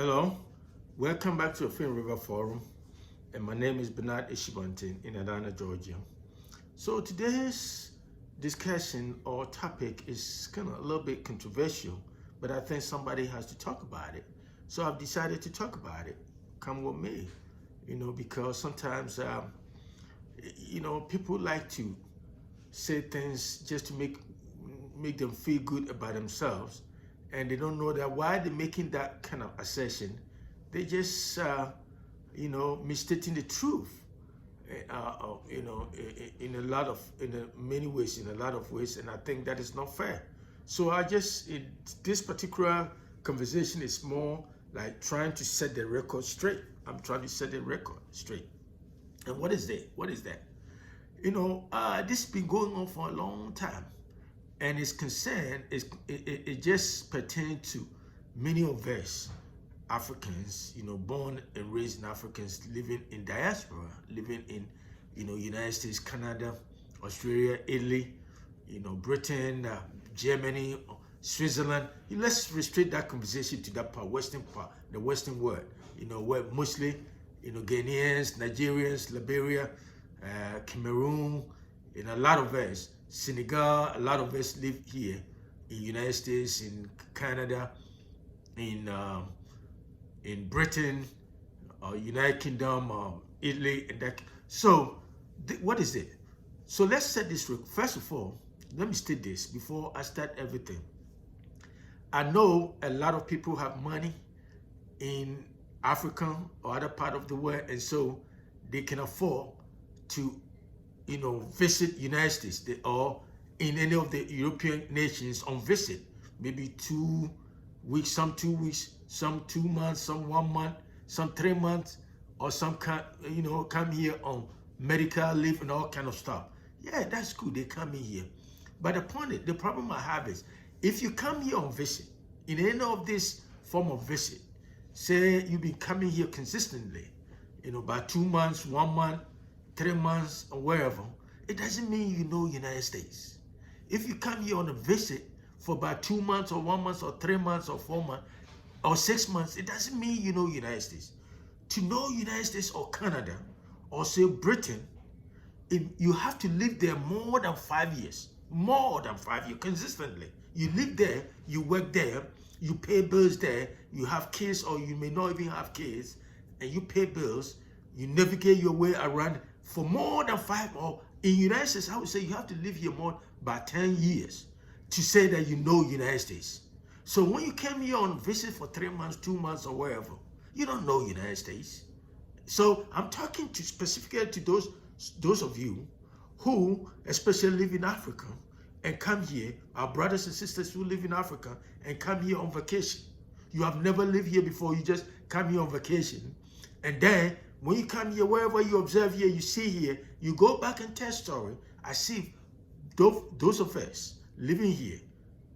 Hello, welcome back to the Film River Forum, and my name is Bernard Ishibantin in Atlanta, Georgia. So today's discussion or topic is kind of a little bit controversial, but I think somebody has to talk about it. So I've decided to talk about it. Come with me, because sometimes, people like to say things just to make them feel good about themselves, and they don't know that why they're making that kind of assertion. They just misstating the truth. In many ways, in a lot of ways, and I think that is not fair. So this particular conversation is more like trying to set the record straight. I'm trying to set the record straight. And what is that? What is that? This has been going on for a long time, and it's concerned. It just pertains to many of us Africans, born and raised in Africans living in diaspora, living in, United States, Canada, Australia, Italy, Britain, Germany, Switzerland. Let's restrict that conversation to that part, the Western world, where mostly, Ghanaians, Nigerians, Liberia, Cameroon, a lot of us, Senegal, a lot of us live here in United States, in Canada, in Britain, United Kingdom, Italy, and that. So, what is it? So let's set this straight. First of all, let me state this before I start everything. I know a lot of people have money in Africa or other part of the world, and so they can afford to, visit United States or in any of the European nations on visit, maybe 2 weeks, some 2 weeks, some 2 months, some 1 month, some 3 months, or some come here on medical leave and all kind of stuff. Yeah, that's cool. They come in here. But the problem I have is if you come here on visit, in any of this form of visit, say you've been coming here consistently, by 2 months, 1 month, 3 months, or wherever, it doesn't mean you know United States. If you come here on a visit for about 2 months or 1 month or 3 months or 4 months or 6 months, it doesn't mean you know United States. To know United States or Canada or say Britain, you have to live there more than 5 years, consistently. You live there, you work there, you pay bills there, you have kids or you may not even have kids, and you pay bills, you navigate your way around for more than 5, or in United States, I would say you have to live here more by 10 years to say that you know United States. So when you came here on visit for 3 months, 2 months, or wherever, you don't know United States. So I'm talking to specifically to those of you who especially live in Africa and come here, our brothers and sisters who live in Africa and come here on vacation. You have never lived here before, you just come here on vacation. And then when you come here, wherever you observe here, you see here, you go back and tell story. I see those of us living here,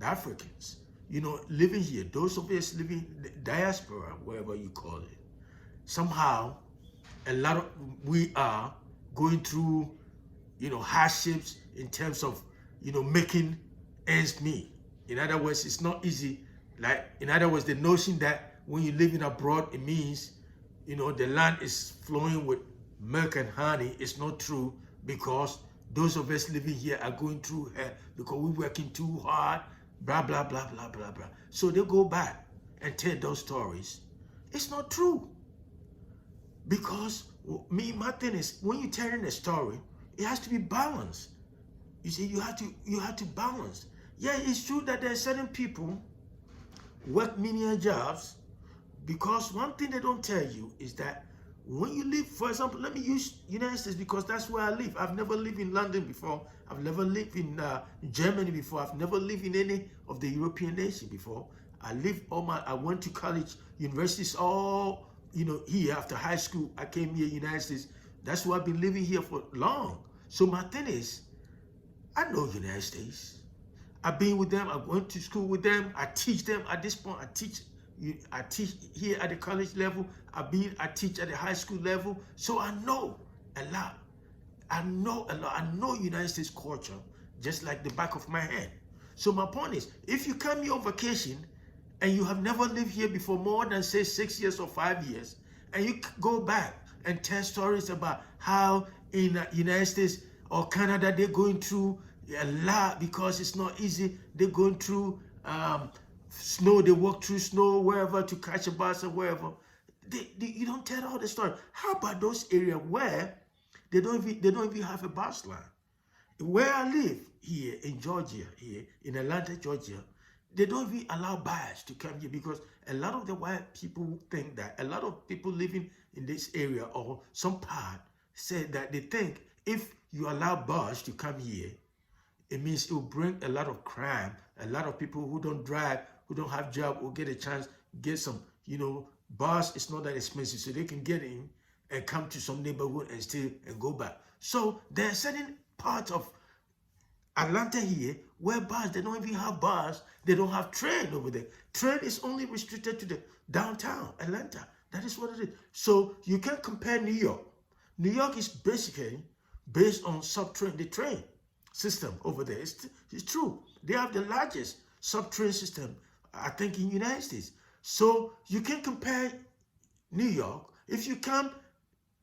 the Africans, living here, those of us living diaspora, wherever you call it, somehow we are going through, hardships in terms of, making ends meet. In other words, it's not easy. In other words, the notion that when you're living abroad, it means, the land is flowing with milk and honey is not true, because those of us living here are going through hell because we're working too hard, blah, blah, blah, blah, blah, blah. So they go back and tell those stories. It's not true. Because my thing is, when you're telling a story, it has to be balanced. You see, you have to balance. Yeah, it's true that there are certain people work menial jobs, because one thing they don't tell you is that when you live, for example, let me use United States because that's where I live. I've never lived in London before. I've never lived in Germany before. I've never lived in any of the European nations before. I went to college, universities, all, here after high school. I came here, United States. That's why I've been living here for long. So my thing is, I know United States. I've been with them. I went to school with them. I teach them. At this point, I teach here at the college level. I teach at the high school level. So I know a lot. I know United States culture just like the back of my hand. So my point is, if you come here on vacation and you have never lived here before more than say 6 years or 5 years, and you go back and tell stories about how in the United States or Canada they're going through a lot because it's not easy. They're going through snow, they walk through snow wherever to catch a bus or wherever. You don't tell all the story. How about those areas where they don't even have a bus line? Where I live here in Georgia, here in Atlanta, Georgia, they don't even allow buyers to come here because a lot of the white people think that a lot of people living in this area or some part say that they think if you allow buyers to come here, it means it will bring a lot of crime. A lot of people who don't drive, who don't have job, will get a chance, get some, bus is not that expensive, so they can get in and come to some neighborhood and stay and go back. So there are certain parts of Atlanta here where bars, they don't even have bars, they don't have train over there. Train is only restricted to the downtown Atlanta. That is what it is. So you can't compare New York. New York is basically based on subtrain, the train system over there. It's true. They have the largest subtrain system, I think, in the United States. So you can compare New York. If you come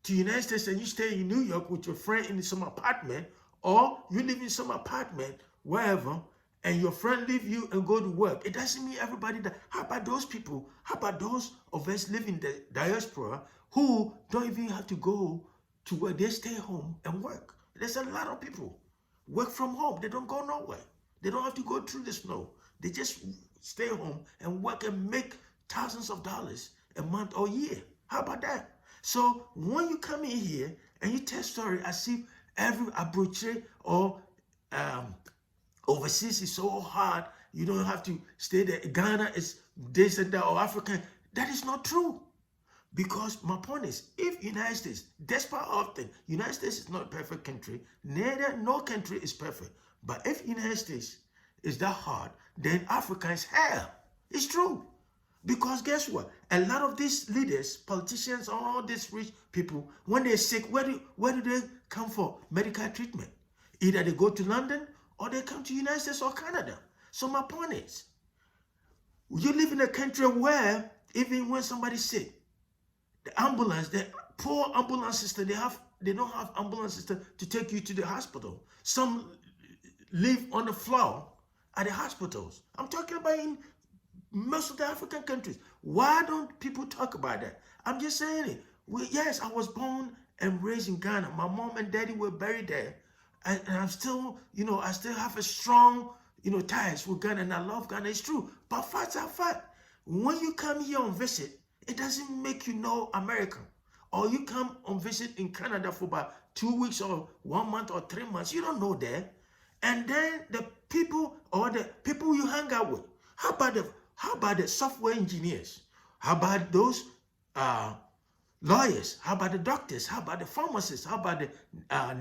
to the United States and you stay in New York with your friend in some apartment, or you live in some apartment wherever, and your friend leave you and go to work, it doesn't mean everybody that. How about those people? How about those of us living in the diaspora who don't even have to go to where they stay home and work? There's a lot of people work from home. They don't go nowhere. They don't have to go through the snow. They just stay home and work and make thousands of dollars a month or year. How about that? So when you come in here and you tell story as if every abrochet or overseas is so hard, you don't have to stay there. Ghana is this and that, or African. That is not true. Because my point is, if United States, despite all things, United States is not a perfect country, neither no country is perfect. But if United States is that hard, then Africa is hell. It's true. Because guess what? A lot of these leaders, politicians, all these rich people, when they're sick, where do they come for medical treatment? Either they go to London or they come to United States or Canada. So my point is, you live in a country where even when somebody's sick, the ambulance, the poor ambulance system, they don't have ambulance system to take you to the hospital. Some live on the floor at the hospitals. I'm talking about in most of the African countries. Why don't people talk about that? I'm just saying it. Yes, I was born and raised in Ghana. My mom and daddy were buried there. And I'm still, I still have a strong, ties with Ghana, and I love Ghana. It's true. But facts are fact. When you come here on visit, it doesn't make you know American. Or you come on visit in Canada for about 2 weeks or 1 month or 3 months. You don't know that. And then the people you hang out with. How about the software engineers? How about those lawyers? How about the doctors? How about the pharmacists? How about the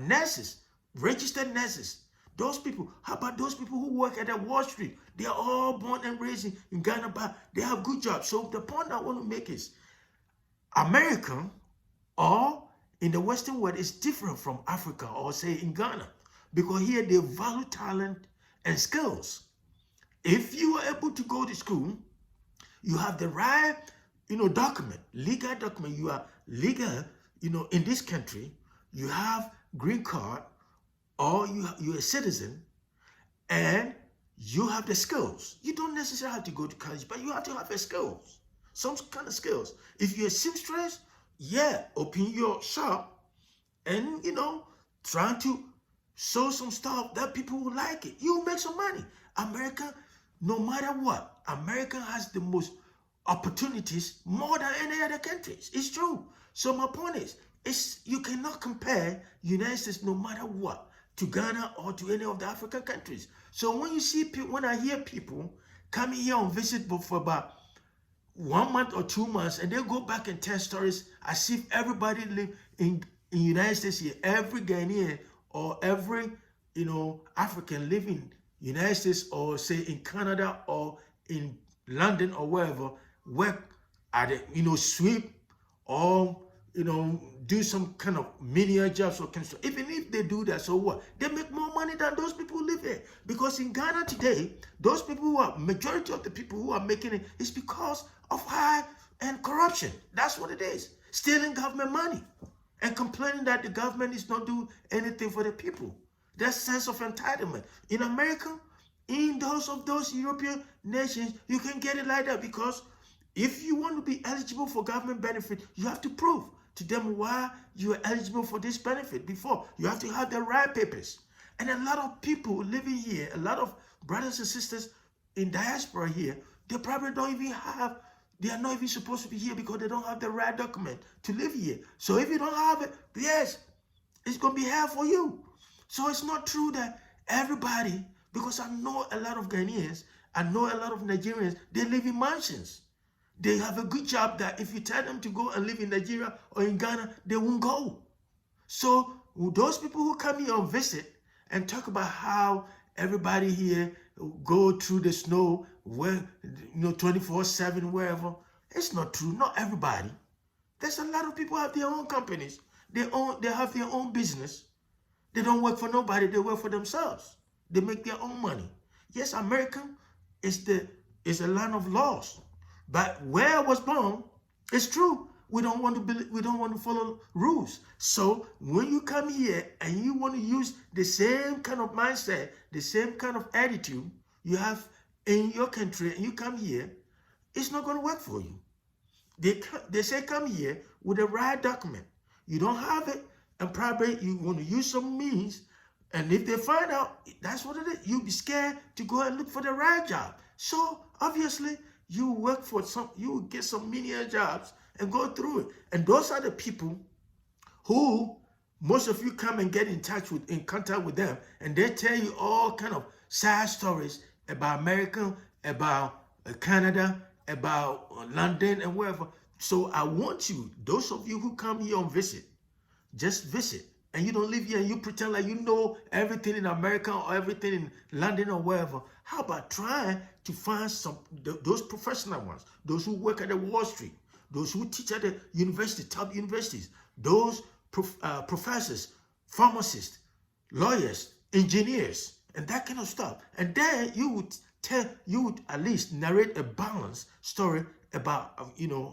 nurses, registered nurses? Those people. How about those people who work at the Wall Street? They are all born and raised in Ghana, but they have good jobs. So the point I want to make is, America or in the Western world is different from Africa or say in Ghana, because here they value talent and skills. If you are able to go to school, you have the right, document, legal document. You are legal, in this country. You have green card, or you're a citizen, and you have the skills. You don't necessarily have to go to college, but you have to have the skills, some kind of skills. If you're a seamstress, open your shop and, trying to sew some stuff that people will like it. You'll make some money. America, no matter what, America has the most opportunities more than any other countries. It's true. So my point is you cannot compare United States, no matter what, to Ghana or to any of the African countries. So when I hear people coming here on visit for about 1 month or 2 months, and they go back and tell stories as if everybody live in United States here, every Ghanaian or every African living in United States or say in Canada or in London or wherever, work at sweep or do some kind of menial jobs or kind of stuff. Even if they do that, so what? They make more money money than those people who live here. Because in Ghana today, those people who are, majority of the people who are making it is because of high and corruption. That's what it is. Stealing government money and complaining that the government is not doing anything for the people. That sense of entitlement. In America, in those European nations, you can get it like that, because if you want to be eligible for government benefit, you have to prove to them why you are eligible for this benefit before. You have to have the right papers. And a lot of people living here, a lot of brothers and sisters in diaspora here, they probably don't even have, they are not even supposed to be here because they don't have the right document to live here. So if you don't have it, yes, it's going to be hard for you. So it's not true that everybody, because I know a lot of Ghanaians, I know a lot of Nigerians, they live in mansions. They have a good job that if you tell them to go and live in Nigeria or in Ghana, they won't go. So those people who come here on visit and talk about how everybody here go through the snow, where 24/7, wherever, it's not true. Not everybody. There's a lot of people who have their own companies. They have their own business. They don't work for nobody. They work for themselves. They make their own money. Yes, America is a land of laws. But where I was born, it's true. We don't want to follow rules. So when you come here and you want to use the same kind of mindset, the same kind of attitude you have in your country, and you come here, it's not going to work for you. They say come here with the right document. You don't have it, and probably you want to use some means. And if they find out that's what it is, you'll be scared to go and look for the right job. So obviously, you work for you will get some menial jobs and go through it. And those are the people who most of you come and get in contact with them, and they tell you all kind of sad stories about America, about Canada, about London and wherever. So I want you, those of you who come here on visit, just visit. And you don't live here and you pretend like you know everything in America or everything in London or wherever. How about trying to find those professional ones, those who work at the Wall Street, those who teach at the university, top universities, those professors, pharmacists, lawyers, engineers, and that kind of stuff. And then you would at least narrate a balanced story about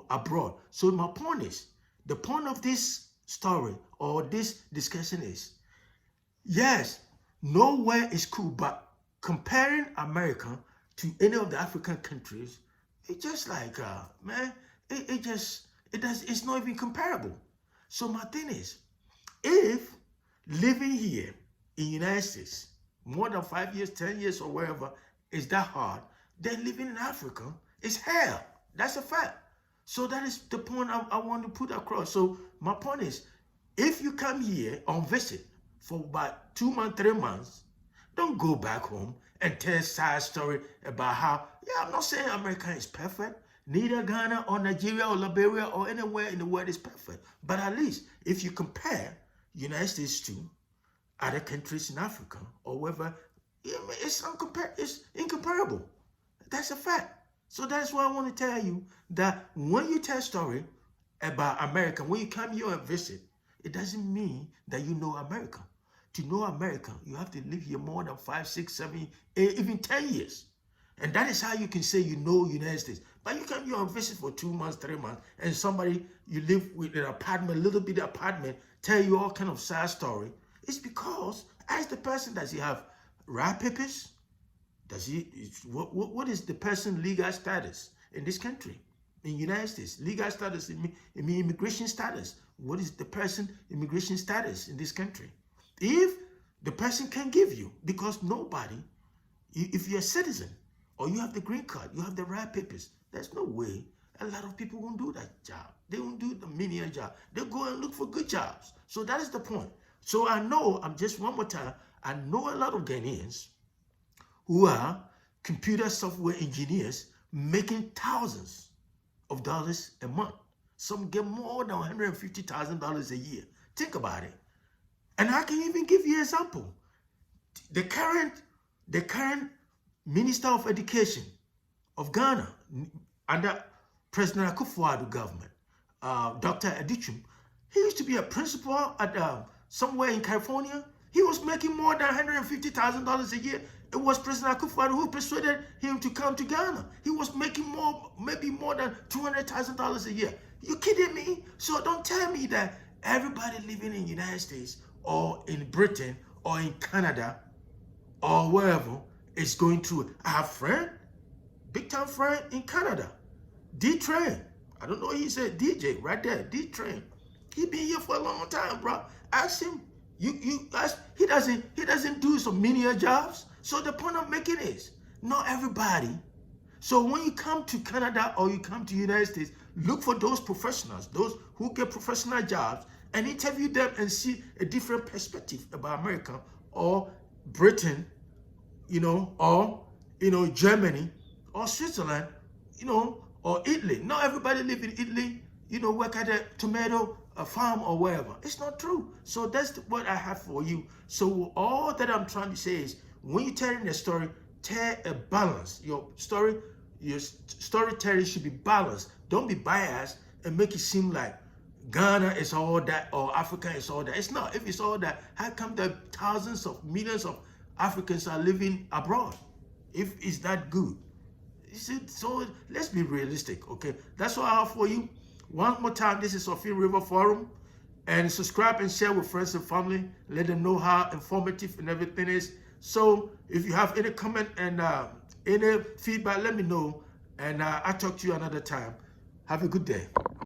abroad. So my point is, the point of this story or this discussion is, yes, nowhere is cool, but comparing America to any of the African countries, it's just like man, it's not even comparable. So my thing is, if living here in the United States more than 5 years, 10 years or wherever is that hard, then living in Africa is hell. That's a fact. So that is the point I want to put across. So my point is, if you come here on visit for about 2 months, 3 months, don't go back home and tell a sad story about how, I'm not saying America is perfect. Neither Ghana or Nigeria or Liberia or anywhere in the world is perfect. But at least if you compare United States to other countries in Africa or wherever, it's incomparable. That's a fact. So that's why I want to tell you that when you tell a story about America, when you come here and visit, it doesn't mean that you know America. To know America, you have to live here more than 5, 6, 7, 8, even 10 years. And that is how you can say you know United States. But you come here and visit for 2 months, 3 months, and somebody you live with an apartment, a little bit of apartment, tell you all kind of sad story. It's because, ask the person, does he have right papers? What is the person's legal status in this country, in the United States? Legal status, immigration status. What is the person immigration status in this country? If the person can give you, because nobody, if you're a citizen or you have the green card, you have the right papers, there's no way a lot of people won't do that job. They won't do the menial job. They'll go and look for good jobs. So that is the point. So I know, one more time, I know a lot of Ghanaians who are computer software engineers making thousands of dollars a month. Some get more than $150,000 a year. Think about it. And I can even give you an example. The current Minister of Education of Ghana under President Akufo-Addo government, Dr. Adichum, he used to be a principal at somewhere in California. He was making more than $150,000 a year. It was President Akufo-Addo who persuaded him to come to Ghana. He was making more, maybe more than $200,000 a year. You kidding me? So don't tell me that everybody living in the United States or in Britain or in Canada or wherever is going through. I have a friend, big time friend in Canada, D-Train. I don't know, he's a DJ right there, D-Train. He been here for a long time, bro. Ask him. You ask, he doesn't do some menial jobs. So the point I'm making is, not everybody. So when you come to Canada or you come to the United States, look for those professionals, those who get professional jobs, and interview them and see a different perspective about America or Britain, you know, or, you know, Germany or Switzerland, you know, or Italy. Not everybody live in Italy, you know, work at a tomato farm or wherever. It's not true. So that's what I have for you. So all that I'm trying to say is, when you're telling a story, tell a balance. Your storytelling should be balanced. Don't be biased and make it seem like Ghana is all that or Africa is all that. It's not. If it's all that, how come that thousands of millions of Africans are living abroad? If it's that good. So let's be realistic, okay? That's what I have for you. One more time, this is Sophia River Forum. And subscribe and share with friends and family. Let them know how informative and everything is. So if you have any comment and any feedback, let me know. And I'll talk to you another time. Have a good day.